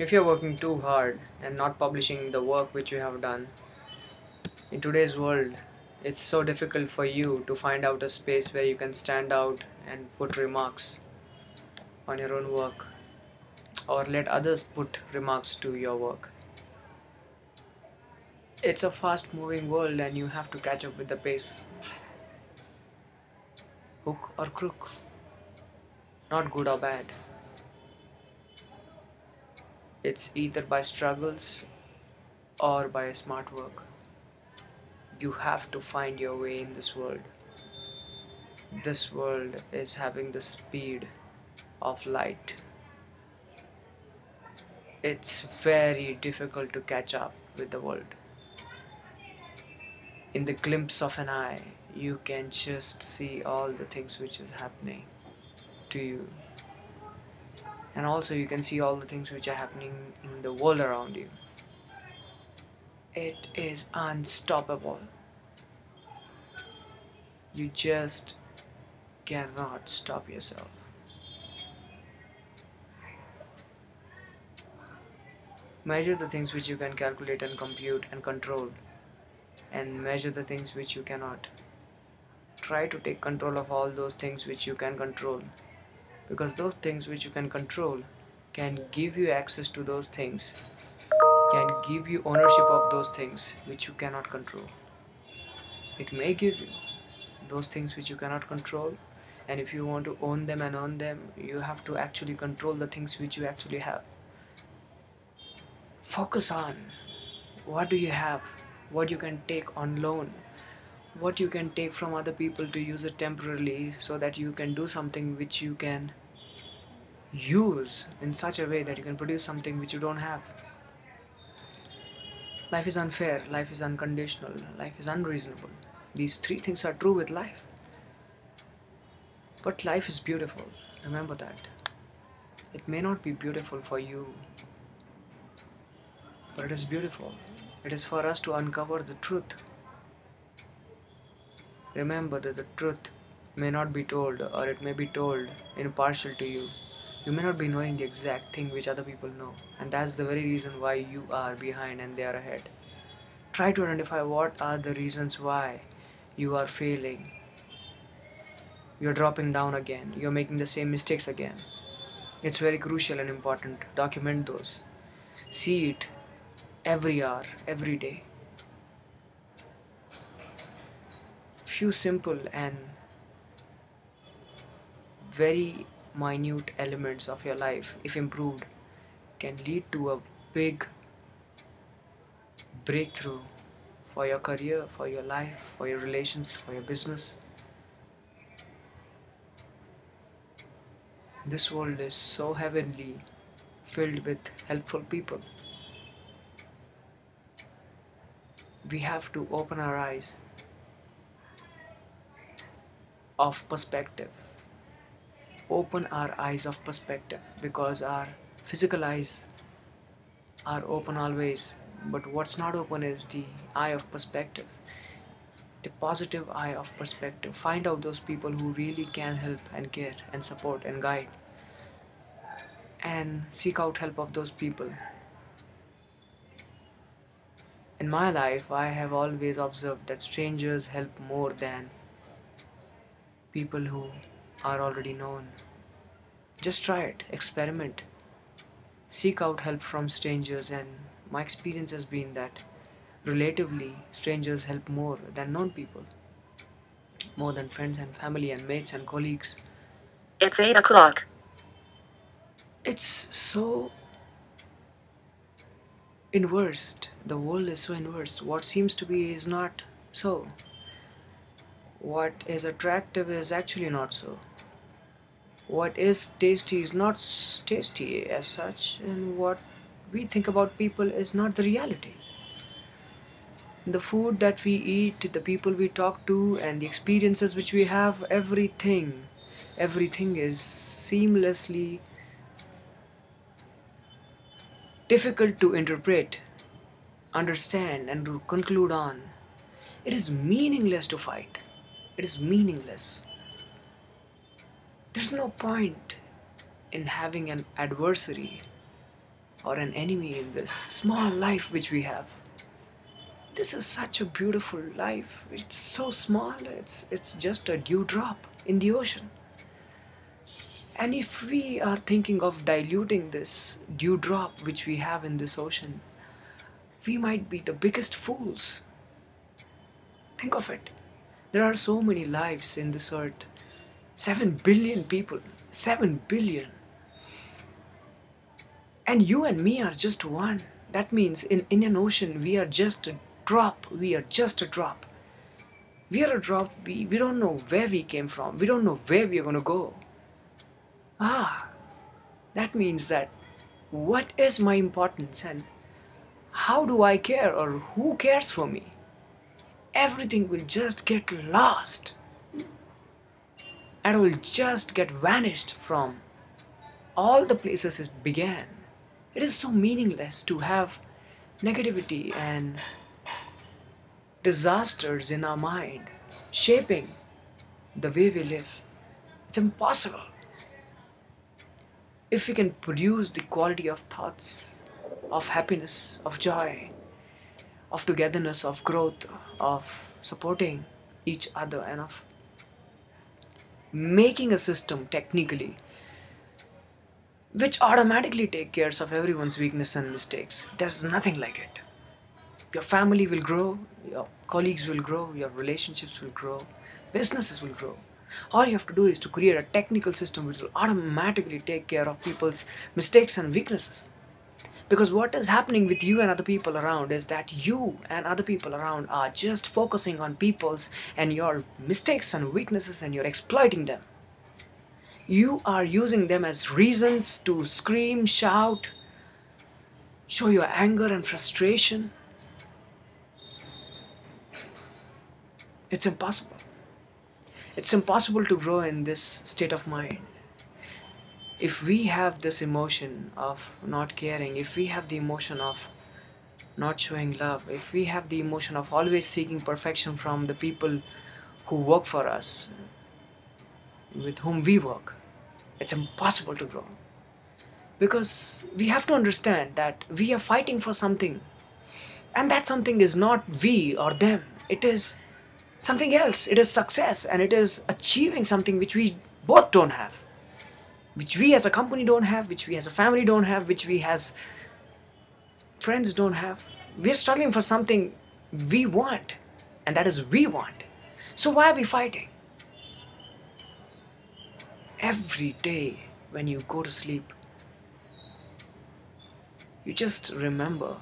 If you're working too hard and not publishing the work which you have done, in today's world, it's so difficult for you to find out a space where you can stand out and put remarks on your own work or let others put remarks to your work. It's a fast moving world and you have to catch up with the pace. Hook or crook, not good or bad. It's either by struggles or by smart work. You have to find your way in this world. This world is having the speed of light. It's very difficult to catch up with the world. In the glimpse of an eye, you can just see all the things which is happening to you. And also you can see all the things which are happening in the world around you. It is unstoppable. You just cannot stop yourself. Measure the things which you can calculate and compute and control, and measure the things which you cannot. Try to take control of all those things which you can control, because those things which you can control can give you access to those things, can give you ownership of those things which you cannot control. It may give you those things which you cannot control, and if you want to own them and earn them, you have to actually control the things which you actually have. Focus on what do you have, what you can take on loan, what you can take from other people to use it temporarily so that you can do something which you can use in such a way that you can produce something which you don't have. Life is unfair, life is unconditional, life is unreasonable. These three things are true with life. But life is beautiful, remember that. It may not be beautiful for you, but it is beautiful. It is for us to uncover the truth. Remember that the truth may not be told, or it may be told impartial to you. You may not be knowing the exact thing which other people know, and that's the very reason why you are behind and they are ahead. Try to identify what are the reasons why you are failing. You're dropping down again, you're making the same mistakes again. It's very crucial and important. Document those. See it every hour, every day. Few simple and very minute elements of your life, if improved, can lead to a big breakthrough for your career, for your life, for your relations, for your business. This world is so heavenly, filled with helpful people. We have to open our eyes of perspective. Open our eyes of perspective, because our physical eyes are open always, but what's not open is the eye of perspective, the positive eye of perspective. Find out those people who really can help and care and support and guide, and seek out help of those people. In my life, I have always observed that strangers help more than people who are already known. Just try it, experiment, seek out help from strangers, and my experience has been that relatively strangers help more than known people, more than friends and family and mates and colleagues. It's 8 o'clock. It's so inversed. The world is so inversed. What seems to be is not so. What is attractive is actually not so. What is tasty is not tasty as such, and what we think about people is not the reality. The food that we eat, the people we talk to, and the experiences which we have, everything is seamlessly difficult to interpret, understand, and to conclude on. It is meaningless to fight. It is meaningless. There's no point in having an adversary or an enemy in this small life which we have. This is such a beautiful life. It's so small. It's just a dewdrop in the ocean. And if we are thinking of diluting this dewdrop which we have in this ocean, we might be the biggest fools. Think of it. There are so many lives in this earth. 7 billion people. 7 billion. And you and me are just one. That means in an ocean we are just a drop. We are just a drop. We are a drop. We don't know where we came from. We don't know where we are going to go. That means that what is my importance and how do I care, or who cares for me? Everything will just get lost and will just get vanished from all the places it began. It is so meaningless to have negativity and disasters in our mind shaping the way we live. It's impossible. If we can produce the quality of thoughts, of happiness, of joy, of togetherness, of growth, of supporting each other, and of making a system technically which automatically take care of everyone's weakness and mistakes, there's nothing like it. Your family will grow, your colleagues will grow, your relationships will grow, businesses will grow. All you have to do is to create a technical system which will automatically take care of people's mistakes and weaknesses. Because what is happening with you and other people around is that you and other people around are just focusing on people's and your mistakes and weaknesses, and you're exploiting them. You are using them as reasons to scream, shout, show your anger and frustration. It's impossible. It's impossible to grow in this state of mind. If we have this emotion of not caring, if we have the emotion of not showing love, if we have the emotion of always seeking perfection from the people who work for us, with whom we work, it's impossible to grow. Because we have to understand that we are fighting for something, and that something is not we or them. It is something else. It is success, and it is achieving something which we both don't have, which we as a company don't have, which we as a family don't have, which we as friends don't have. We're struggling for something we want, and that is we want. So why are we fighting? Every day when you go to sleep, you just remember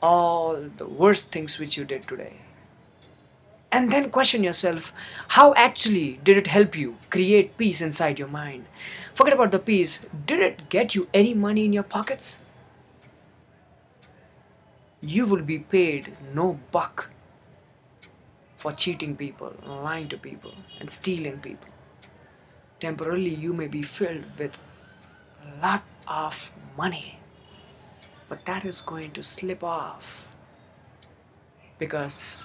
all the worst things which you did today. And then question yourself, how actually did it help you create peace inside your mind? Forget about the peace. Did it get you any money in your pockets? You will be paid no buck for cheating people, lying to people, and stealing people. Temporarily, you may be filled with a lot of money, but that is going to slip off because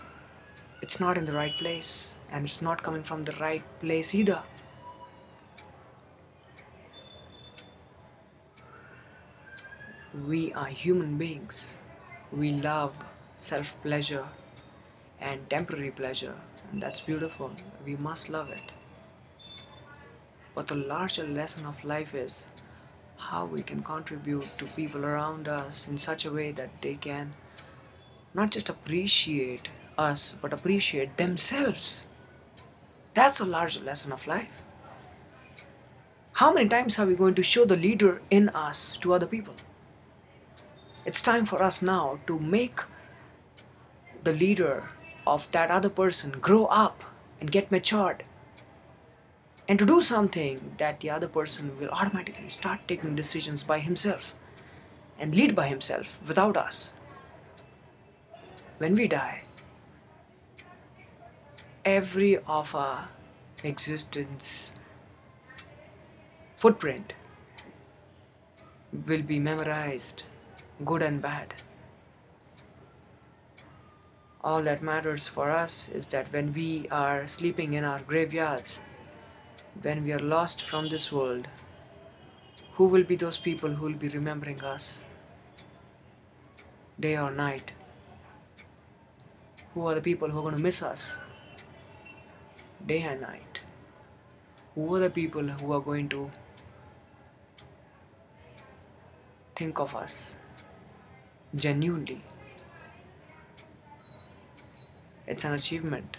it's not in the right place, and it's not coming from the right place either. We are human beings. We love self-pleasure and temporary pleasure, and that's beautiful. We must love it. But the larger lesson of life is how we can contribute to people around us in such a way that they can not just appreciate us, but appreciate themselves. That's a larger lesson of life. How many times are we going to show the leader in us to other people? It's time for us now to make the leader of that other person grow up and get matured, and to do something that the other person will automatically start taking decisions by himself and lead by himself without us. When we die, every of our existence footprint will be memorized, good and bad. All that matters for us is that when we are sleeping in our graveyards, when we are lost from this world, Who will be those people who will be remembering us day or night? Who are the people who are going to miss us day and night? Who are the people who are going to think of us genuinely? It's an achievement.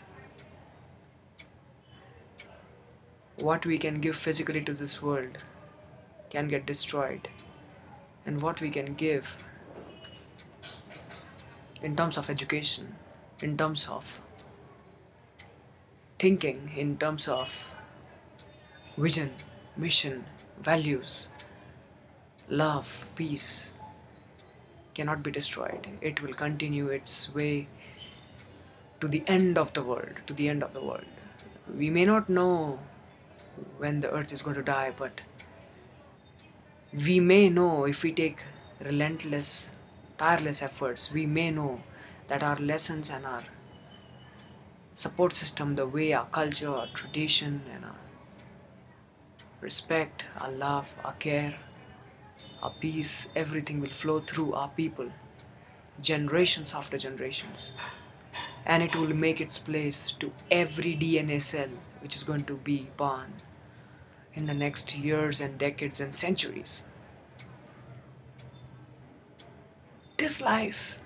What we can give physically to this world can get destroyed, and what we can give in terms of education, in terms of thinking, in terms of vision, mission, values, love, peace, cannot be destroyed. It will continue its way to the end of the world, to the end of the world. We may not know when the earth is going to die, but we may know if we take relentless, tireless efforts. We may know that our lessons and our support system, the way our culture, our tradition, and our respect, our love, our care, our peace, everything will flow through our people, generations after generations, and it will make its place to every DNA cell which is going to be born in the next years and decades and centuries. This life,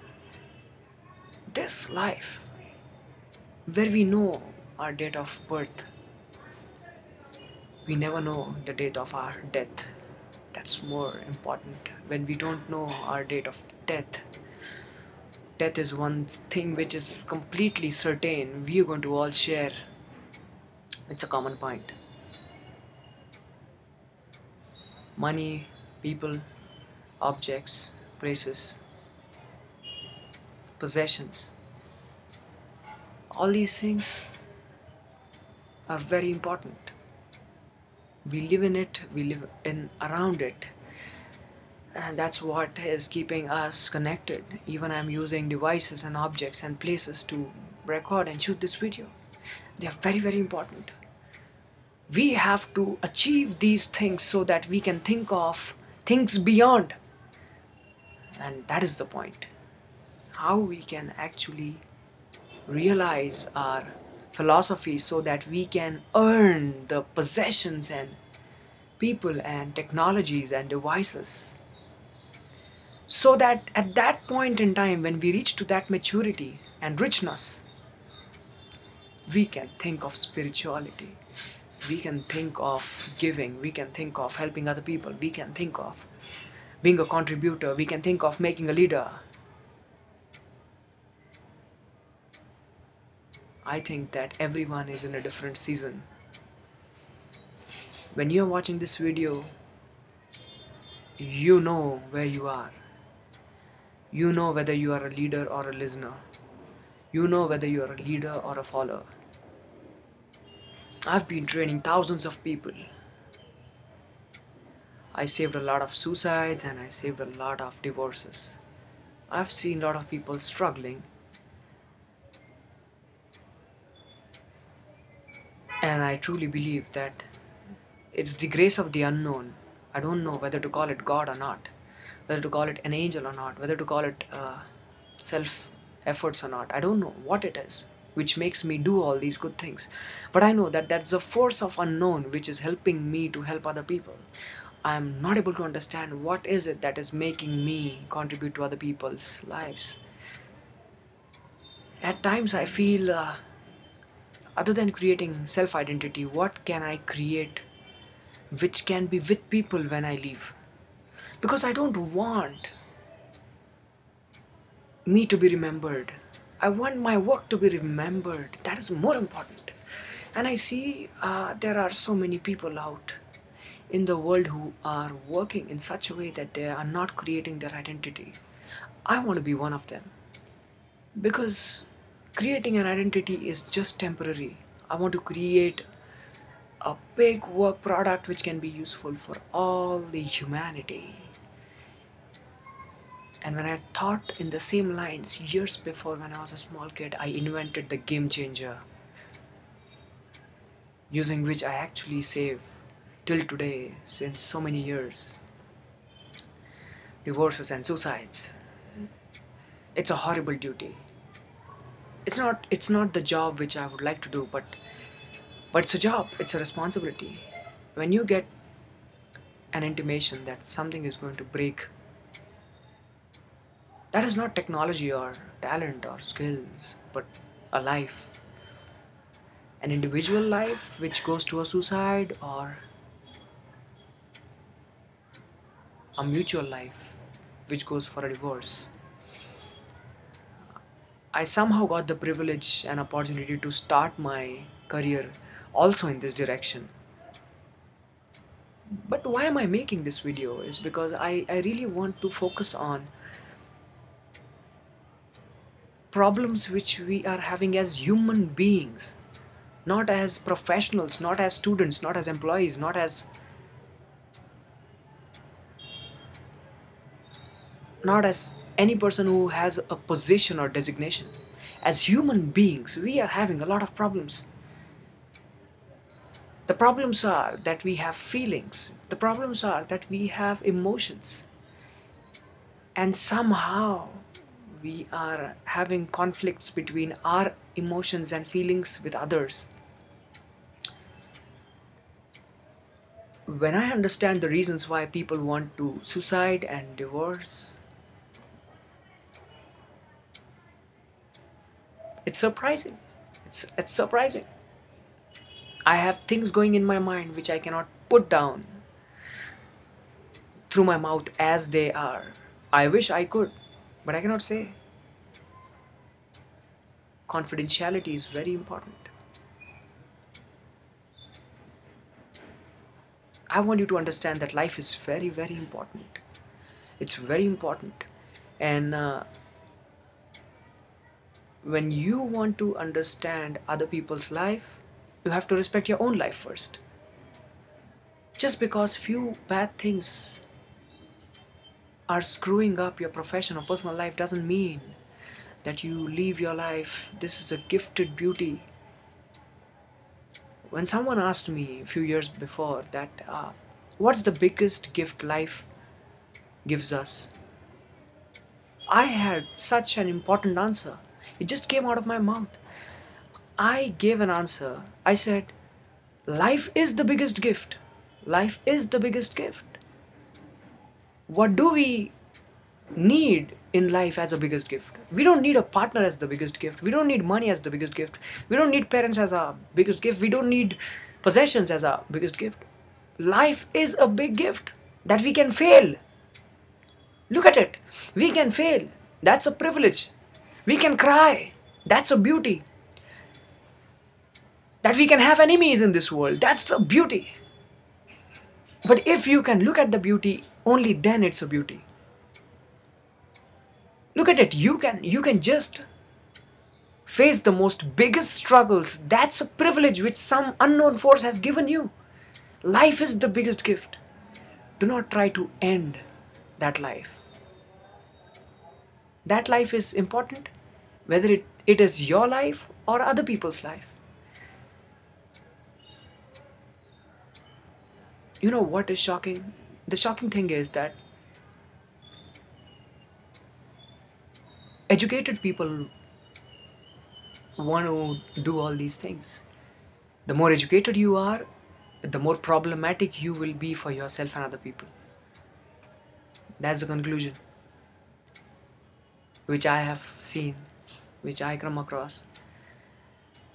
where we know our date of birth, we never know the date of our death. That's more important. When we don't know our date of death, death is one thing which is completely certain. We are going to all share. It's a common point. Money, people, objects, places, possessions, all these things are very important. We live in it, we live in around it, and that's what is keeping us connected. Even I'm using devices and objects and places to record and shoot this video. They are very, very important. We have to achieve these things so that we can think of things beyond. And that is the point. How we can actually realize our philosophy so that we can earn the possessions and people and technologies and devices. So that at that point in time, when we reach to that maturity and richness, we can think of spirituality. We can think of giving, we can think of helping other people, we can think of being a contributor, we can think of making a leader. I think that everyone is in a different season. When you're watching this video, you know where you are. You know whether you are a leader or a listener. You know whether you are a leader or a follower. I've been training thousands of people. I saved a lot of suicides and I saved a lot of divorces. I've seen a lot of people struggling. And I truly believe that it's the grace of the unknown. I don't know whether to call it God or not, whether to call it an angel or not, whether to call it self-efforts or not. I don't know what it is which makes me do all these good things. But I know that that's a force of unknown which is helping me to help other people. I'm not able to understand what is it that is making me contribute to other people's lives. At times I feel, other than creating self-identity, what can I create which can be with people when I leave? Because I don't want me to be remembered. I want my work to be remembered. That is more important. And I see there are so many people out in the world who are working in such a way that they are not creating their identity. I want to be one of them. Because creating an identity is just temporary. I want to create a big work product which can be useful for all the humanity. And when I thought in the same lines years before, when I was a small kid, I invented the game changer, using which I actually save till today since so many years. divorces and suicides. It's a horrible duty. It's not the job which I would like to do, but it's a job, it's a responsibility. When you get an intimation that something is going to break, that is not technology or talent or skills, but a life. An individual life which goes to a suicide, or a mutual life which goes for a divorce. I somehow got the privilege and opportunity to start my career also in this direction. But why am I making this video is because I really want to focus on problems which we are having as human beings, not as professionals, not as students, not as employees, not as any person who has a position or designation. As human beings, we are having a lot of problems. The problems are that we have feelings. The problems are that we have emotions. And somehow we are having conflicts between our emotions and feelings with others. When I understand the reasons why people want to suicide and divorce, it's surprising. It's surprising. I have things going in my mind which I cannot put down through my mouth as they are. I wish I could, but I cannot say. Confidentiality is very important. I want you to understand that life is very, very important. It's very important. And when you want to understand other people's life, you have to respect your own life first. Just because few bad things are screwing up your profession or personal life doesn't mean that you leave your life. This is a gifted beauty. When someone asked me a few years before that, what's the biggest gift life gives us? I had such an important answer. It just came out of my mouth. I gave an answer. I said, life is the biggest gift. Life is the biggest gift. What do we need in life as a biggest gift? We don't need a partner as the biggest gift. We don't need money as the biggest gift. We don't need parents as our biggest gift. We don't need possessions as our biggest gift. Life is a big gift that we can fail. Look at it. We can fail. That's a privilege. We can cry. That's a beauty. That we can have enemies in this world. That's the beauty. But if you can look at the beauty, only then it's a beauty. Look at it. You can just face the most biggest struggles. That's a privilege which some unknown force has given you. Life is the biggest gift. Do not try to end that life. That life is important, whether it is your life or other people's life. You know what is shocking? The shocking thing is that educated people want to do all these things. The more educated you are, the more problematic you will be for yourself and other people. That's the conclusion which I have seen, which I come across.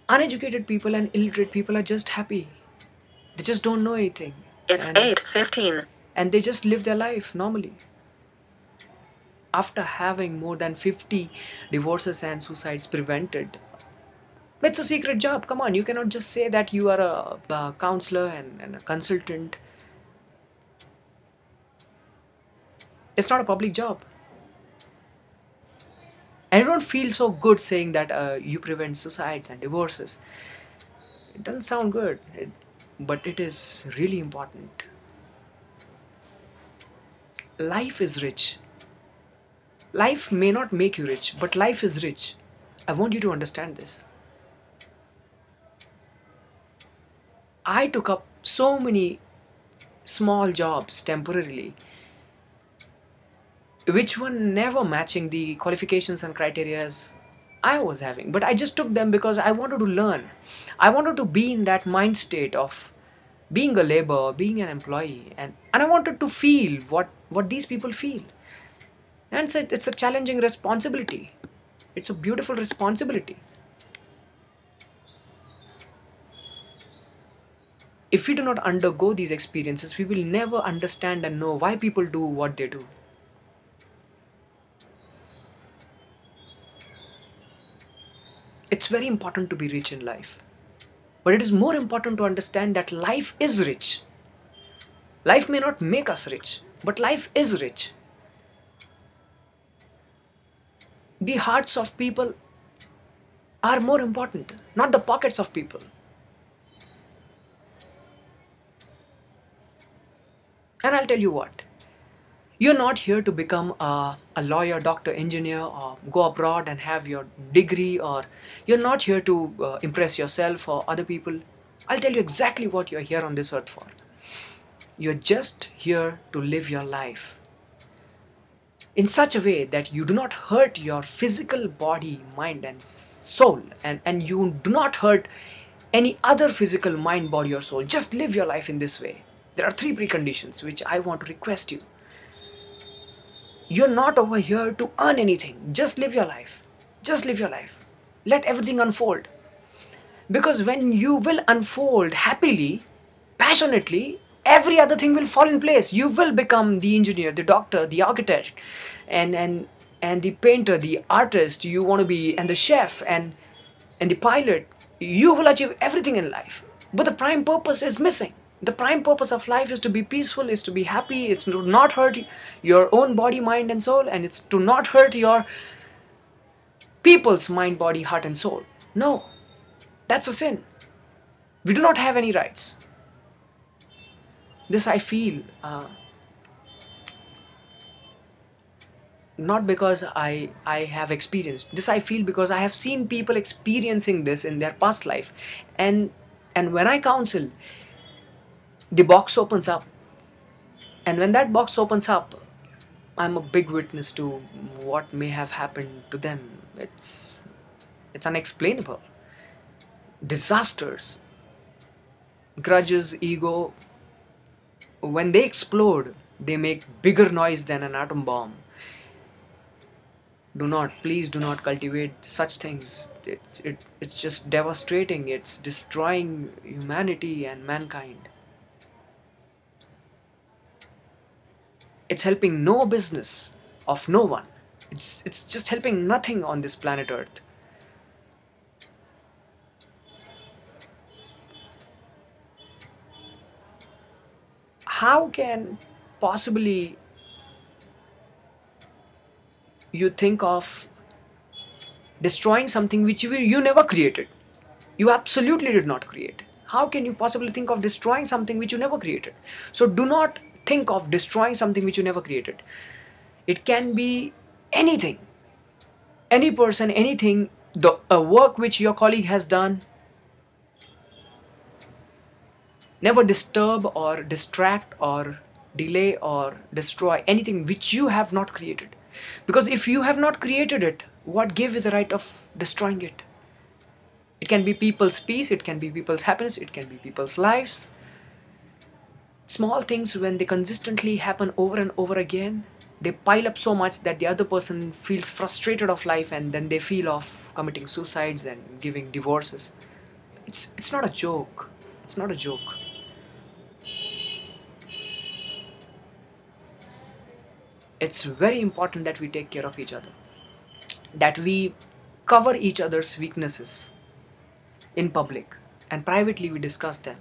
Uneducated people and illiterate people are just happy. They just don't know anything. It's 8:15. And they just live their life normally. After having more than 50 divorces and suicides prevented, it's a secret job. Come on, you cannot just say that you are a counselor and a consultant. It's not a public job. And I don't feel so good saying that you prevent suicides and divorces. It doesn't sound good, but it is really important. Life is rich. Life may not make you rich, but life is rich. I want you to understand this. I took up so many small jobs temporarily which were never matching the qualifications and criteria I was having. But I just took them because I wanted to learn. I wanted to be in that mind state of being a laborer, being an employee, and I wanted to feel what these people feel. And it's a challenging responsibility. It's a beautiful responsibility. If we do not undergo these experiences, we will never understand and know why people do what they do. It's very important to be rich in life. But it is more important to understand that life is rich. Life may not make us rich, but life is rich. The hearts of people are more important, not the pockets of people. And I'll tell you what, you're not here to become a lawyer, doctor, engineer, or go abroad and have your degree, or you're not here to impress yourself or other people. I'll tell you exactly what you're here on this earth for. You're just here to live your life in such a way that you do not hurt your physical body, mind, and soul, and you do not hurt any other physical mind, body, or soul. Just live your life in this way. There are 3 preconditions which I want to request you. You're not over here to earn anything. Just live your life. Just live your life. Let everything unfold. Because when you will unfold happily, passionately, every other thing will fall in place. You will become the engineer, the doctor, the architect, and the painter, the artist you want to be, and the chef, and the pilot. You will achieve everything in life. But the prime purpose is missing. The prime purpose of life is to be peaceful, is to be happy, it's to not hurt your own body, mind, and soul, and it's to not hurt your people's mind, body, heart, and soul. No, that's a sin. We do not have any rights. This I feel, not because I have experienced. This I feel because I have seen people experiencing this in their past life. And when I counsel, the box opens up. And when that box opens up, I'm a big witness to what may have happened to them. It's unexplainable. Disasters, grudges, ego, when they explode, they make bigger noise than an atom bomb. Please do not cultivate such things. It's just devastating. It's destroying humanity and mankind. It's helping no business of no one. It's just helping nothing on this planet Earth. How can possibly you think of destroying something which you never created? You absolutely did not create. How can you possibly think of destroying something which you never created? So do not think of destroying something which you never created. It can be anything, any person, anything, a work which your colleague has done. Never disturb or distract or delay or destroy anything which you have not created. Because if you have not created it, what gave you the right of destroying it? It can be people's peace, it can be people's happiness, it can be people's lives. Small things, when they consistently happen over and over again, they pile up so much that the other person feels frustrated of life, and then they feel of committing suicides and giving divorces. It's not a joke. It's not a joke. It's very important that we take care of each other, that we cover each other's weaknesses in public, and privately we discuss them,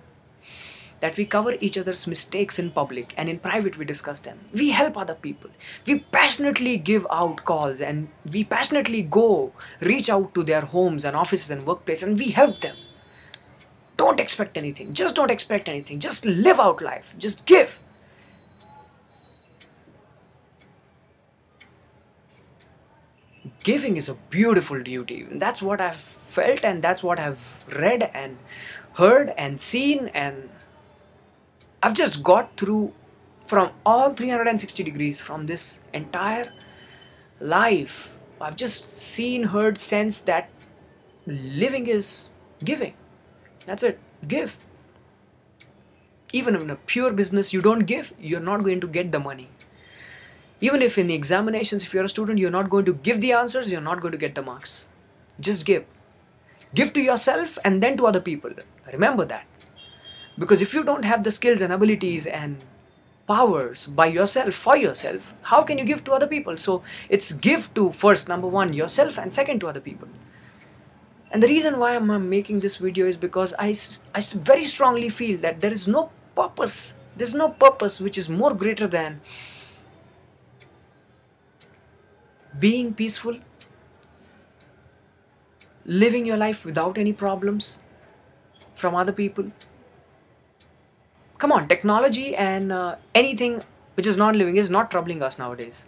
that we cover each other's mistakes in public, and in private we discuss them. We help other people. We passionately give out calls, and we passionately go reach out to their homes and offices and workplaces, and we help them. Don't expect anything. Just don't expect anything. Just live out life. Just give. Giving is a beautiful duty. That's what I've felt, and that's what I've read and heard and seen, and I've just got through from all 360 degrees from this entire life. I've just seen, heard, sensed that living is giving. That's it. Give. Even in a pure business, you don't give, you're not going to get the money. Even if in the examinations, if you're a student, you're not going to give the answers, you're not going to get the marks. Just give. Give to yourself and then to other people. Remember that. Because if you don't have the skills and abilities and powers by yourself, for yourself, how can you give to other people? So it's give to first, number one, yourself, and second to other people. And the reason why I'm making this video is because I very strongly feel that there is no purpose. There's no purpose which is more greater than being peaceful, living your life without any problems from other people. Come on, technology and anything which is non-living is not troubling us nowadays.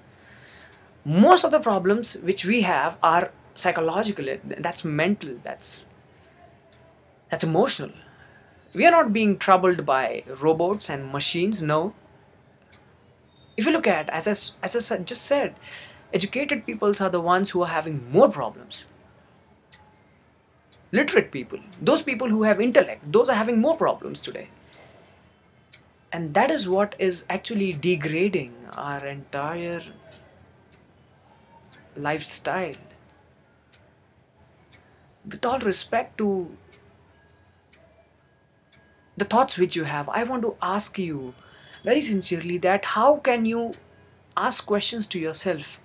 Most of the problems which we have are psychological, that's mental, that's emotional. We are not being troubled by robots and machines, no. If you look at, as I just said, educated peoples are the ones who are having more problems. Literate people, those people who have intellect, those are having more problems today. And that is what is actually degrading our entire lifestyle. With all respect to the thoughts which you have, I want to ask you very sincerely that how can you ask questions to yourself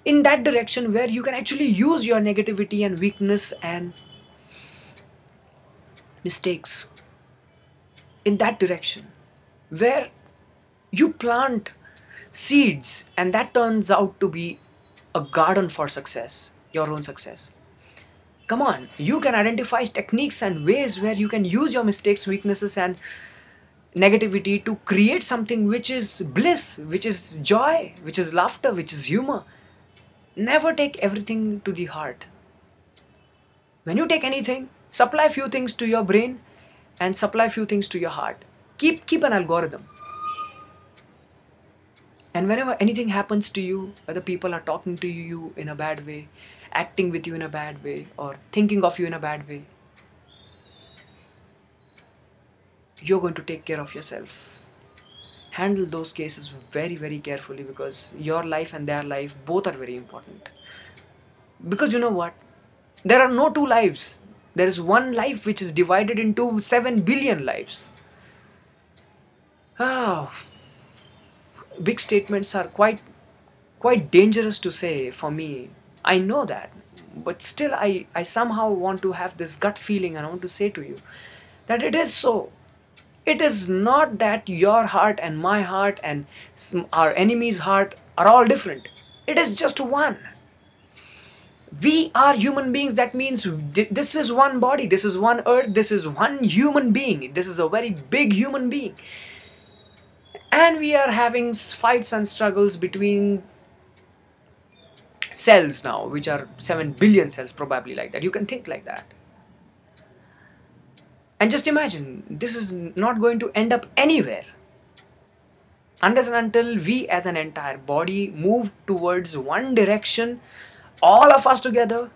in that direction where you can actually use your negativity and weakness and mistakes in that direction, where you plant seeds and that turns out to be a garden for success, your own success. Come on, you can identify techniques and ways where you can use your mistakes, weaknesses and negativity to create something which is bliss, which is joy, which is laughter, which is humor. Never take everything to the heart. When you take anything, supply few things to your brain and supply few things to your heart. Keep an algorithm. And whenever anything happens to you, whether people are talking to you in a bad way, acting with you in a bad way, or thinking of you in a bad way, you're going to take care of yourself. Handle those cases very, very carefully, because your life and their life both are very important. Because you know what? There are no two lives. There is one life which is divided into 7 billion lives. Big statements are quite dangerous to say for me. I know that. But still I somehow want to have this gut feeling, and I want to say to you that it is so. It is not that your heart and my heart and our enemy's heart are all different. It is just one. We are human beings. That means this is one body, this is one earth, this is one human being. This is a very big human being. And we are having fights and struggles between cells now, which are 7 billion cells, probably like that. You can think like that. And just imagine, this is not going to end up anywhere unless and until we as an entire body move towards one direction, all of us together.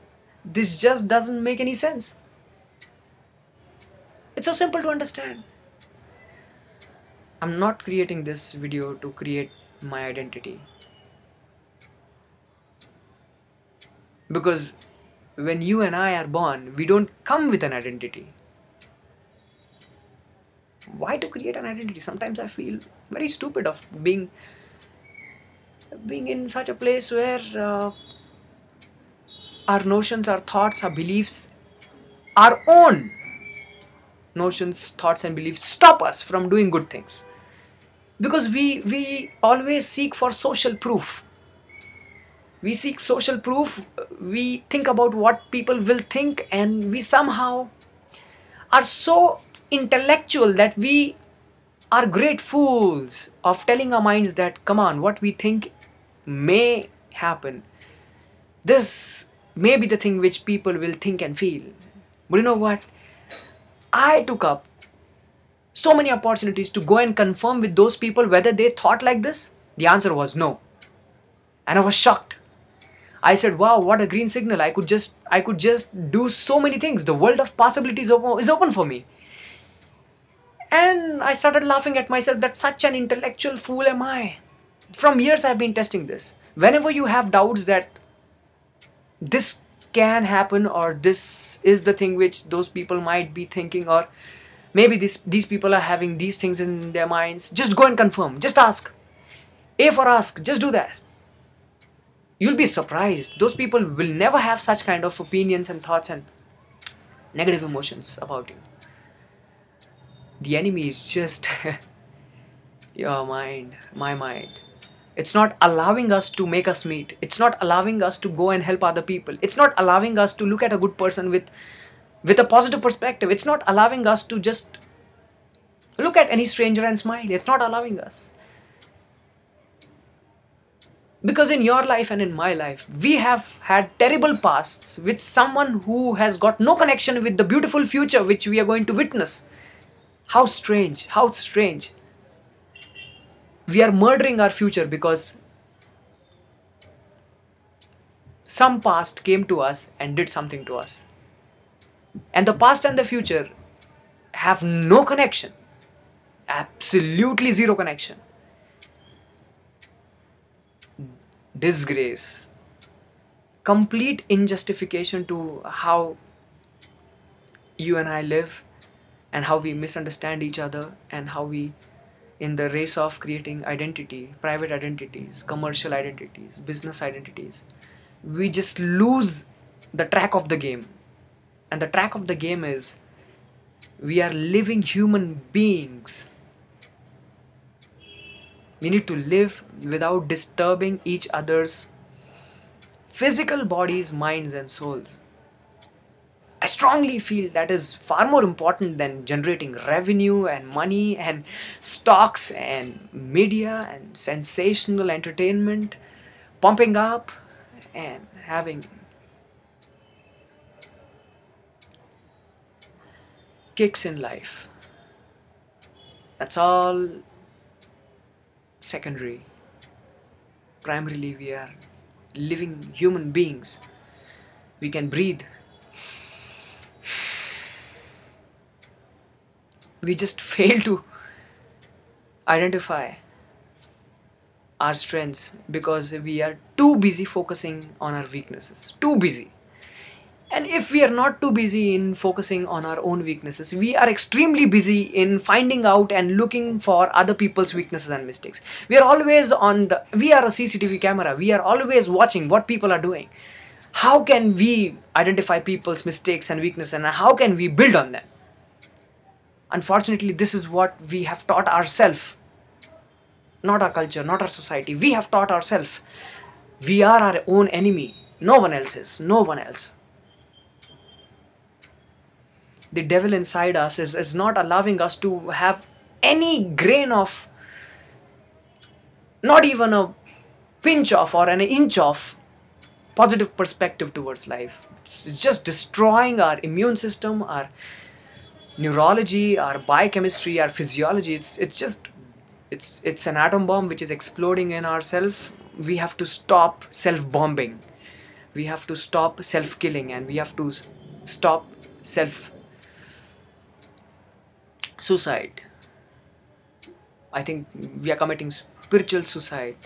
This just doesn't make any sense. It's so simple to understand. I'm not creating this video to create my identity. Because when you and I are born, we don't come with an identity. Why to create an identity? Sometimes I feel very stupid of being in such a place where our notions, our thoughts, our beliefs, our own notions, thoughts and beliefs stop us from doing good things. Because we always seek for social proof. We seek social proof, we think about what people will think, and we somehow are so intellectual that we are great fools of telling our minds that, come on, what we think may happen. This may be the thing which people will think and feel. But you know what? I took up So many opportunities to go and confirm with those people whether they thought like this. The answer was no. And I was shocked. I said, wow, what a green signal. I could just do so many things. The world of possibilities is open for me. And I started laughing at myself that such an intellectual fool am I. From years I've been testing this. Whenever you have doubts that this can happen, or this is the thing which those people might be thinking, or maybe these people are having these things in their minds, just go and confirm. Just ask. A for ask. Just do that. You'll be surprised. Those people will never have such kind of opinions and thoughts and negative emotions about you. The enemy is just your mind, my mind. It's not allowing us to make us meet. It's not allowing us to go and help other people. It's not allowing us to look at a good person with a positive perspective. It's not allowing us to just look at any stranger and smile. It's not allowing us. Because in your life and in my life, we have had terrible pasts with someone who has got no connection with the beautiful future which we are going to witness. How strange, how strange. We are murdering our future because some past came to us and did something to us. And the past and the future have no connection. Absolutely zero connection. Disgrace. Complete injustification to how you and I live, and how we misunderstand each other, and how we, in the race of creating identity, private identities, commercial identities, business identities, we just lose the track of the game. And the track of the game is, we are living human beings. We need to live without disturbing each other's physical bodies, minds and souls. I strongly feel that is far more important than generating revenue and money and stocks and media and sensational entertainment, pumping up and having kicks in life. That's all secondary. Primarily, we are living human beings. We can breathe. We just fail to identify our strengths because we are too busy focusing on our weaknesses. Too busy. And if we are not too busy in focusing on our own weaknesses, we are extremely busy in finding out and looking for other people's weaknesses and mistakes. We are always we are a CCTV camera. We are always watching what people are doing. How can we identify people's mistakes and weaknesses, and how can we build on them? Unfortunately, this is what we have taught ourselves. Not our culture, not our society. We have taught ourselves. We are our own enemy. No one else is. No one else. The devil inside us is not allowing us to have any grain of, not even a pinch of or an inch of positive perspective towards life. It's just destroying our immune system, our neurology, our biochemistry, our physiology. It's an atom bomb which is exploding in ourselves. We have to stop self-bombing. We have to stop self-killing, and we have to stop self-suicide. I think we are committing spiritual suicide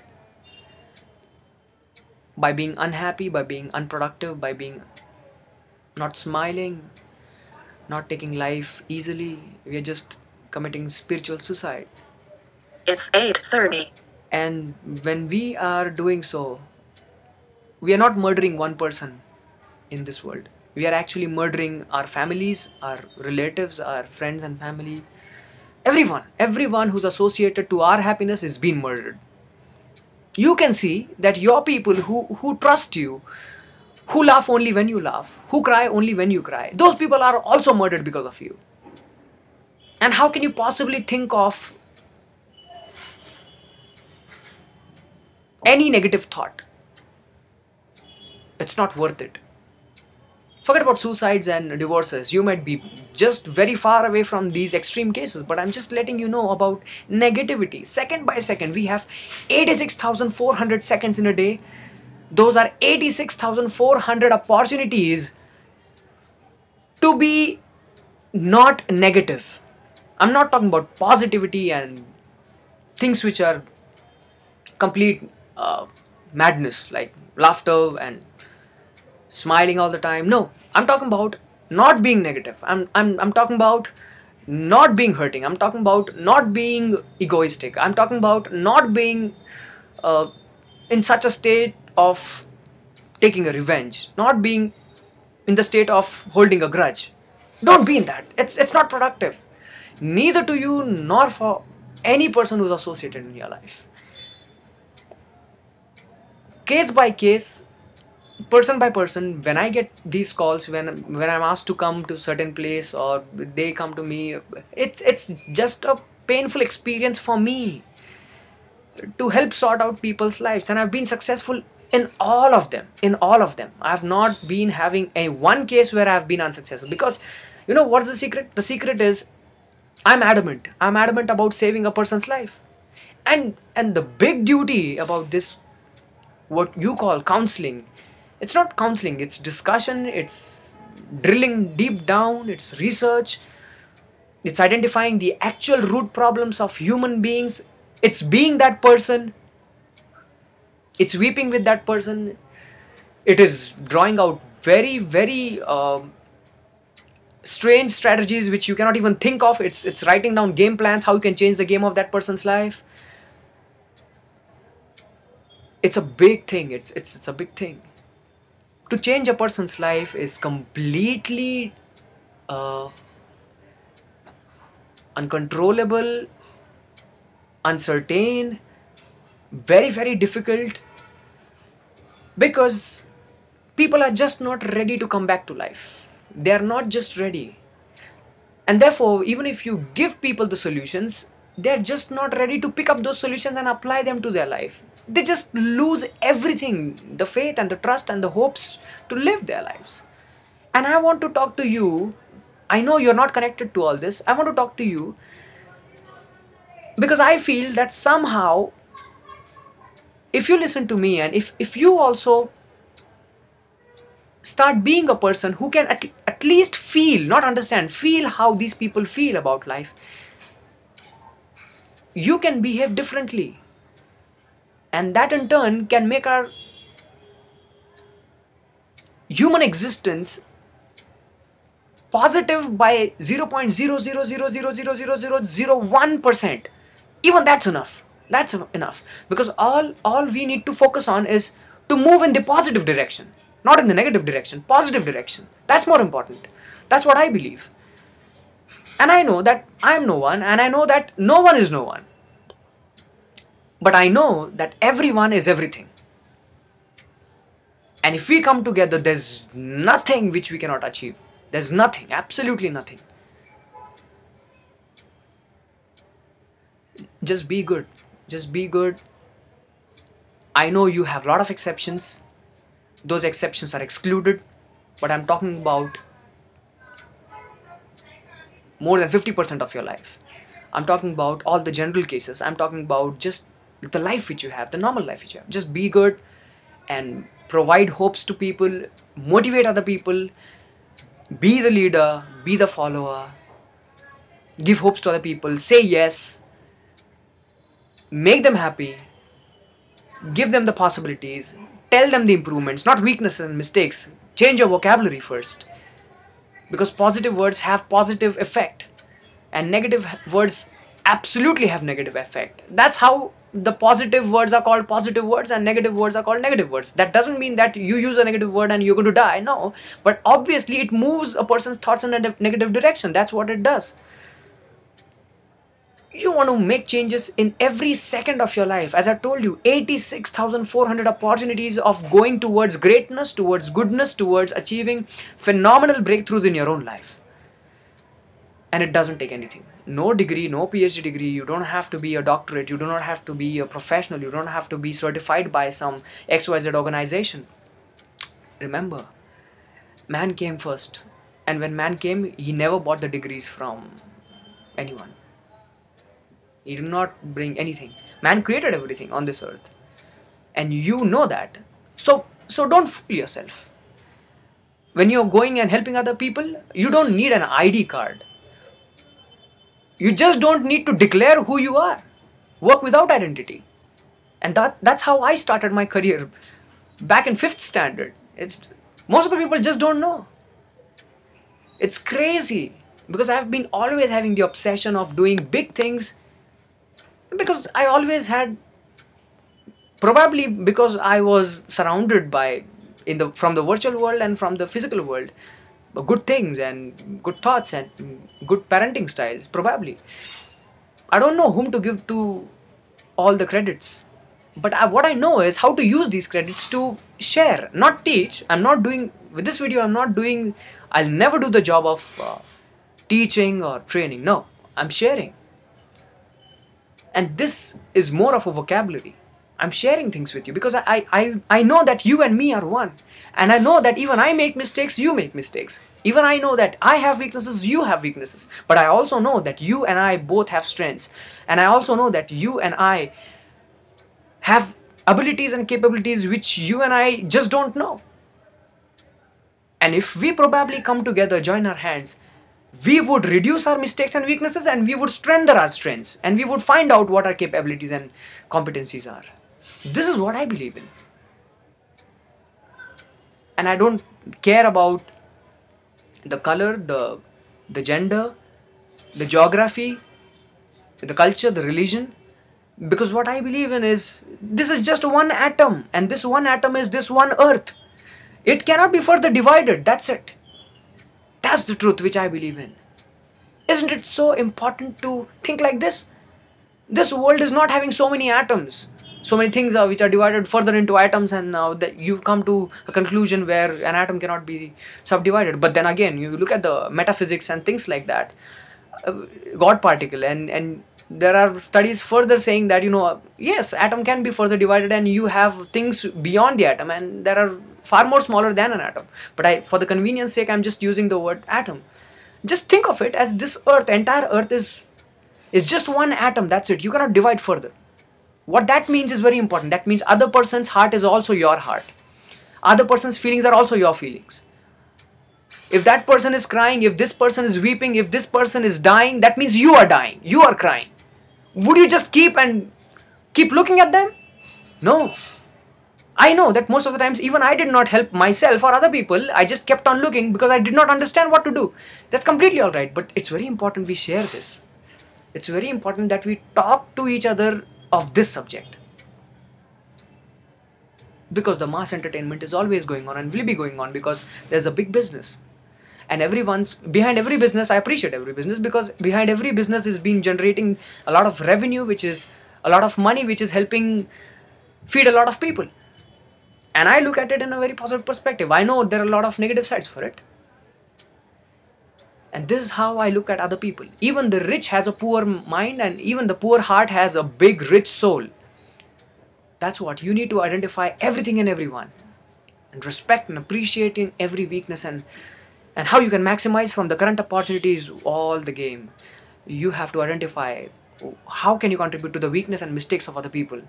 by being unhappy, by being unproductive, by being not smiling, not taking life easily. We are just committing spiritual suicide. It's 8:30. And when we are doing so, we are not murdering one person in this world. We are actually murdering our families, our relatives, our friends and family. Everyone who's associated to our happiness is being murdered. You can see that your people who trust you, who laugh only when you laugh, who cry only when you cry, those people are also murdered because of you. And how can you possibly think of any negative thought? It's not worth it. Forget about suicides and divorces. You might be just very far away from these extreme cases, but I'm just letting you know about negativity. Second by second, we have 86,400 seconds in a day. Those are 86,400 opportunities to be not negative. I'm not talking about positivity and things which are complete madness, like laughter and smiling all the time. No, I'm talking about not being negative. I'm talking about not being hurting. I'm talking about not being egoistic. I'm talking about not being uh, in such a state of taking a revenge, not being in the state of holding a grudge. Don't be in that. It's not productive, neither to you nor for any person who's associated in your life. Case by case, person by person, when I get these calls, when I'm asked to come to certain place or they come to me, it's just a painful experience for me to help sort out people's lives, and I've been successful in all of them. I have not been having a one case where I've been unsuccessful, because you know what's the secret? The secret is I'm adamant about saving a person's life. And the big duty about this, what you call counseling, it's not counseling, it's discussion, it's drilling deep down, it's research, it's identifying the actual root problems of human beings, it's being that person, it's weeping with that person, it is drawing out very, very strange strategies which you cannot even think of. It's writing down game plans, how you can change the game of that person's life. It's a big thing. It's a big thing. To change a person's life is completely uncontrollable, uncertain, very, very difficult, because people are just not ready to come back to life. They are not just ready. And therefore, even if you give people the solutions, they're just not ready to pick up those solutions and apply them to their life. They just lose everything, the faith and the trust and the hopes to live their lives. And I want to talk to you. I know you're not connected to all this. I want to talk to you because I feel that somehow, if you listen to me and if you also start being a person who can at least feel, not understand, feel how these people feel about life, you can behave differently. And that in turn can make our human existence positive by 0.000000001%. Even that's enough. That's enough. Because all we need to focus on is to move in the positive direction, not in the negative direction, positive direction. That's more important. That's what I believe. And I know that I am no one, and I know that no one is no one. But I know that everyone is everything. And if we come together, there's nothing which we cannot achieve. There's nothing, absolutely nothing. Just be good. Just be good. I know you have a lot of exceptions. Those exceptions are excluded. But I'm talking about more than 50% of your life. I'm talking about all the general cases. I'm talking about just the life which you have, the normal life which you have. Just be good and provide hopes to people, motivate other people, be the leader, be the follower, give hopes to other people, say yes, make them happy, give them the possibilities, tell them the improvements, not weaknesses and mistakes. Change your vocabulary first, because positive words have positive effect and negative words absolutely have negative effect. That's how the positive words are called positive words and negative words are called negative words. That doesn't mean that you use a negative word and you're going to die. No, but obviously it moves a person's thoughts in a negative direction. That's what it does. You want to make changes in every second of your life. As I told you, 86,400 opportunities of going towards greatness, towards goodness, towards achieving phenomenal breakthroughs in your own life. And it doesn't take anything. No degree, no PhD degree. You don't have to be a doctorate. You do not have to be a professional. You don't have to be certified by some XYZ organization. Remember, Man came first, and when man came, he never bought the degrees from anyone. He did not bring anything. Man created everything on this earth, and you know that. So don't fool yourself. When you're going and helping other people, you don't need an ID card. You just don't need to declare who you are. Work without identity. And that's how I started my career back in 5th standard. Most of the people just don't know. It's crazy because I've been always having the obsession of doing big things, because I always had, probably because I was surrounded by from the virtual world and from the physical world, good things and good thoughts and good parenting styles. Probably I don't know whom to give to all the credits, but what I know is how to use these credits to share, not teach. I'm not doing, with this video, I'll never do the job of teaching or training. No, I'm sharing. And this is more of a vocabulary. I'm sharing things with you because I know that you and me are one. And I know that even I make mistakes, you make mistakes. Even I know that I have weaknesses, you have weaknesses. But I also know that you and I both have strengths. And I also know that you and I have abilities and capabilities which you and I just don't know. And if we probably come together, join our hands, we would reduce our mistakes and weaknesses, and we would strengthen our strengths, and we would find out what our capabilities and competencies are. This is what I believe in. And I don't care about the color, the gender, the geography, the culture, the religion, because what I believe in is this is just one atom, and this one atom is this one earth. It cannot be further divided. That's it. That's the truth which I believe in. Isn't it so important to think like this? This world is not having so many atoms. So many things which are divided further into atoms, and now that you come to a conclusion where an atom cannot be subdivided. But then again, you look at the metaphysics and things like that, God particle, and there are studies further saying that, yes, atom can be further divided, and you have things beyond the atom, and there are far more smaller than an atom. But for the convenience sake, I'm just using the word atom. Just think of it as this earth, entire earth is just one atom. That's it. You cannot divide further. What that means is very important. That means other person's heart is also your heart. Other person's feelings are also your feelings. If that person is crying, if this person is weeping, if this person is dying, that means you are dying. You are crying. Would you just keep looking at them? No. I know that most of the times even I did not help myself or other people. I just kept on looking because I did not understand what to do. That's completely alright, but it's very important we share this. It's very important that we talk to each other of this subject. Because the mass entertainment is always going on and will be going on, because there's a big business. And behind every business, I appreciate every business, because behind every business is being generating a lot of revenue, which is a lot of money, which is helping feed a lot of people. And I look at it in a very positive perspective. I know there are a lot of negative sides for it. And this is how I look at other people. Even the rich has a poor mind, and even the poor heart has a big rich soul. That's what you need to identify, everything and everyone, and respect and appreciating every weakness, and how you can maximize from the current opportunities, all the game. You have to identify how can you contribute to the weakness and mistakes of other people.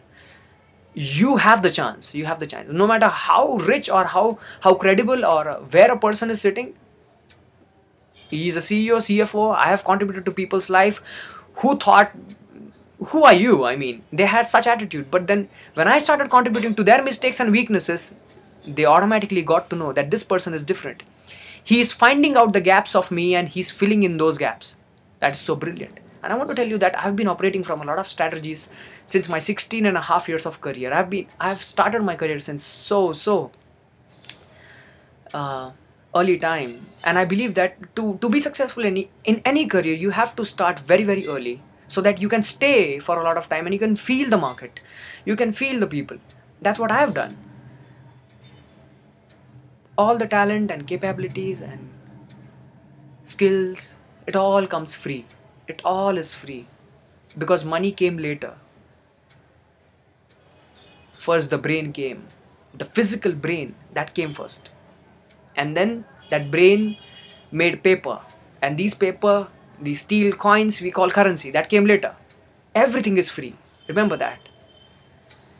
You have the chance. You have the chance. No matter how rich or how credible or where a person is sitting, he is a CEO, CFO. I have contributed to people's life who thought, who are you? I mean, they had such attitude. But then when I started contributing to their mistakes and weaknesses, they automatically got to know that this person is different. He is finding out the gaps of me, and he's filling in those gaps. That is so brilliant. And I want to tell you that I've been operating from a lot of strategies since my 16.5 years of career. I've started my career since so early time, and I believe that to be successful in any career, you have to start very, very early, so that you can stay for a lot of time and you can feel the market, you can feel the people. That's what I have done. All the talent and capabilities and skills, it all comes free. It all is free, because money came later. First the brain came, the physical brain, that came first. And then That brain made paper, and these steel coins we call currency, that came later. Everything is free. Remember that.